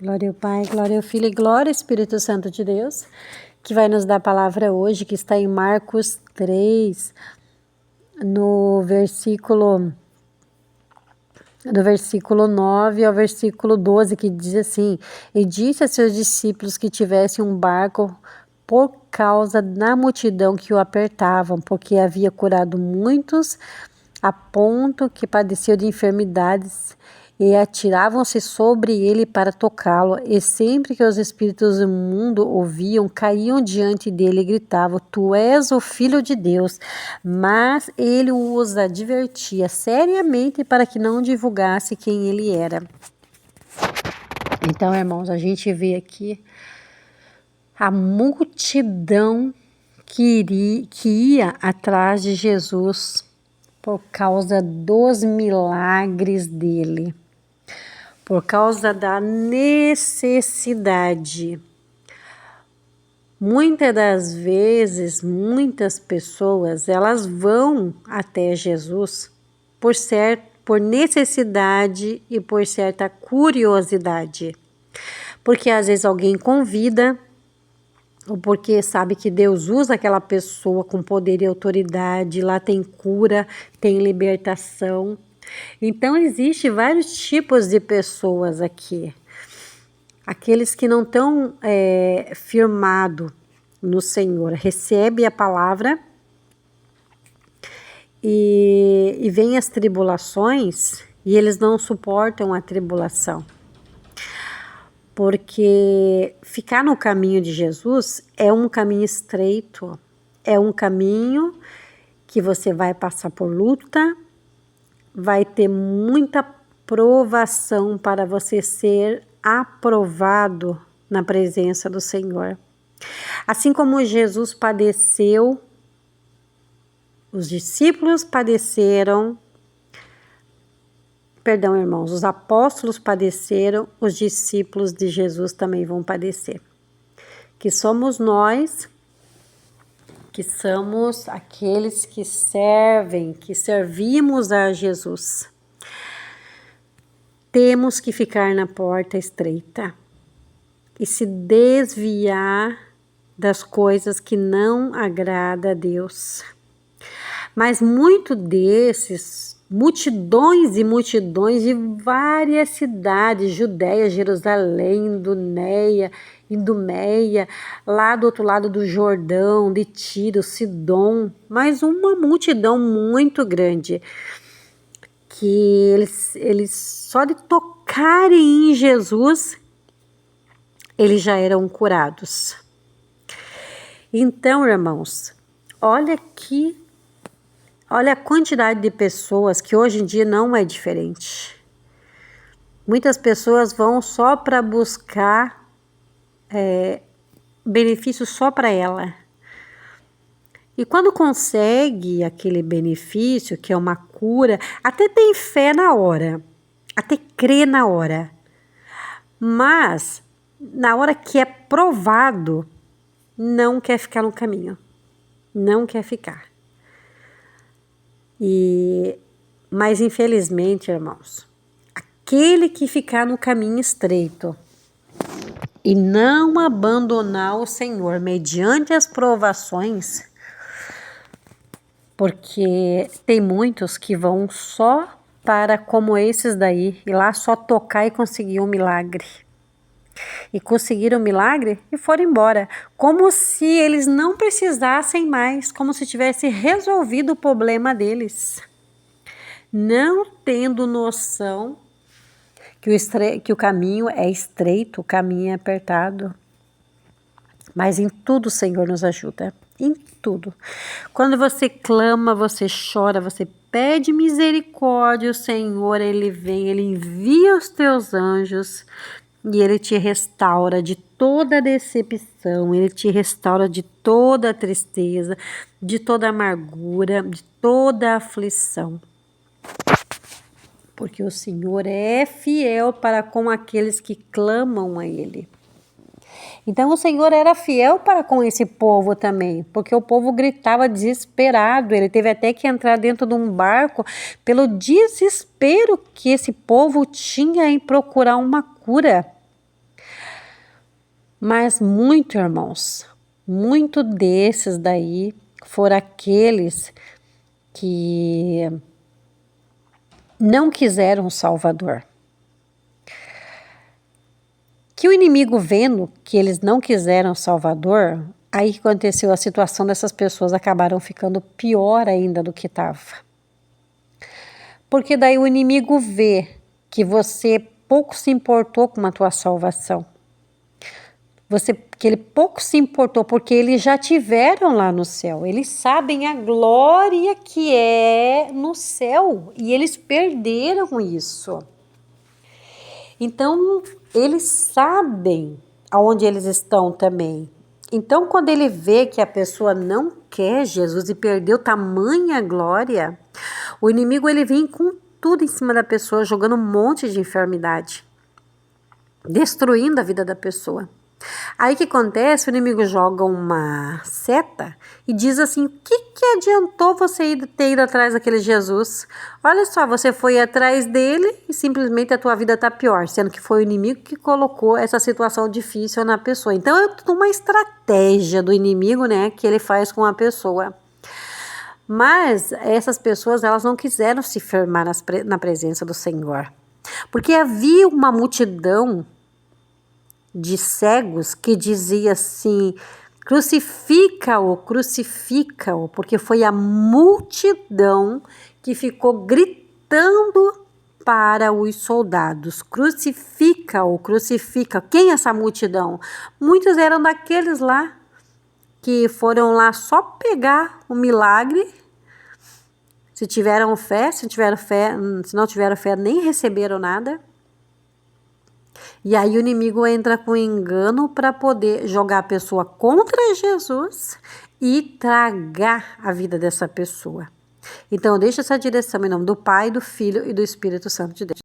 Glória ao Pai, glória ao Filho e glória ao Espírito Santo de Deus, que vai nos dar a palavra hoje, que está em Marcos 3, no versículo 9 ao versículo 12, que diz assim: E disse a seus discípulos que tivessem um barco por causa da multidão que o apertavam, porque havia curado muitos, a ponto que padeciam de enfermidades, e atiravam-se sobre ele para tocá-lo, e sempre que os espíritos imundos ouviam, caíam diante dele e gritavam: Tu és o Filho de Deus. Mas ele os advertia seriamente para que não divulgasse quem ele era. Então, irmãos, a gente vê aqui a multidão que ia atrás de Jesus por causa dos milagres dele, por causa da necessidade. Muitas das vezes, muitas pessoas, elas vão até Jesus por necessidade e por certa curiosidade. Porque às vezes alguém convida, ou porque sabe que Deus usa aquela pessoa com poder e autoridade, lá tem cura, tem libertação. Então, existe vários tipos de pessoas aqui. Aqueles que não estão firmados no Senhor, recebe a palavra e vem as tribulações e eles não suportam a tribulação. Porque ficar no caminho de Jesus é um caminho estreito, é um caminho que você vai passar por luta, vai ter muita provação para você ser aprovado na presença do Senhor. Assim como Jesus padeceu, os discípulos padeceram, irmãos, os apóstolos padeceram, os discípulos de Jesus também vão padecer. Que somos nós, que somos aqueles que servem, que servimos a Jesus. Temos que ficar na porta estreita e se desviar das coisas que não agrada a Deus. Mas muito desses, multidões e multidões de várias cidades, Judéia, Jerusalém, Idumeia, lá do outro lado do Jordão, de Tiro, Sidom, mas uma multidão muito grande, que eles só de tocarem em Jesus, eles já eram curados. Então, irmãos, olha a quantidade de pessoas que hoje em dia não é diferente. Muitas pessoas vão só para buscar benefício só para ela. E quando consegue aquele benefício, que é uma cura, até tem fé na hora, até crê na hora. Mas, na hora que é provado, não quer ficar no caminho. Não quer ficar. Mas infelizmente, irmãos, aquele que ficar no caminho estreito e não abandonar o Senhor mediante as provações, porque tem muitos que vão só para como esses daí, e lá só tocar e conseguir um milagre. E conseguiram um milagre e foram embora, como se eles não precisassem mais, como se tivesse resolvido o problema deles, não tendo noção que o caminho é estreito, o caminho é apertado. Mas em tudo o Senhor nos ajuda, em tudo. Quando você clama, você chora, você pede misericórdia, o Senhor, Ele vem, Ele envia os teus anjos, e Ele te restaura de toda decepção, Ele te restaura de toda tristeza, de toda amargura, de toda aflição. Porque o Senhor é fiel para com aqueles que clamam a Ele. Então o Senhor era fiel para com esse povo também, porque o povo gritava desesperado, ele teve até que entrar dentro de um barco pelo desespero que esse povo tinha em procurar uma cura. Mas muito, irmãos, muito desses daí foram aqueles que não quiseram o Salvador. Que o inimigo vendo que eles não quiseram o Salvador, aí que aconteceu a situação dessas pessoas, acabaram ficando pior ainda do que estava. Porque daí o inimigo vê que você pouco se importou com a tua salvação. Que ele pouco se importou, porque eles já tiveram lá no céu. Eles sabem a glória que é no céu. E eles perderam isso. Então, eles sabem aonde eles estão também. Então, quando ele vê que a pessoa não quer Jesus e perdeu tamanha glória, o inimigo ele vem com tudo em cima da pessoa, jogando um monte de enfermidade, destruindo a vida da pessoa. Aí o que acontece? O inimigo joga uma seta e diz assim: o que adiantou você ter ido atrás daquele Jesus? Olha só, você foi atrás dele e simplesmente a tua vida está pior, sendo que foi o inimigo que colocou essa situação difícil na pessoa. Então é uma estratégia do inimigo, né, que ele faz com a pessoa. Mas essas pessoas, elas não quiseram se firmar na presença do Senhor, porque havia uma multidão de cegos que dizia assim: crucifica-o, crucifica-o, porque foi a multidão que ficou gritando para os soldados: crucifica-o, crucifica. Quem é essa multidão? Muitos eram daqueles lá que foram lá só pegar o milagre. Se tiveram fé, se não tiveram fé, nem receberam nada. E aí o inimigo entra com engano para poder jogar a pessoa contra Jesus e tragar a vida dessa pessoa. Então, deixa essa direção em nome do Pai, do Filho e do Espírito Santo de Deus.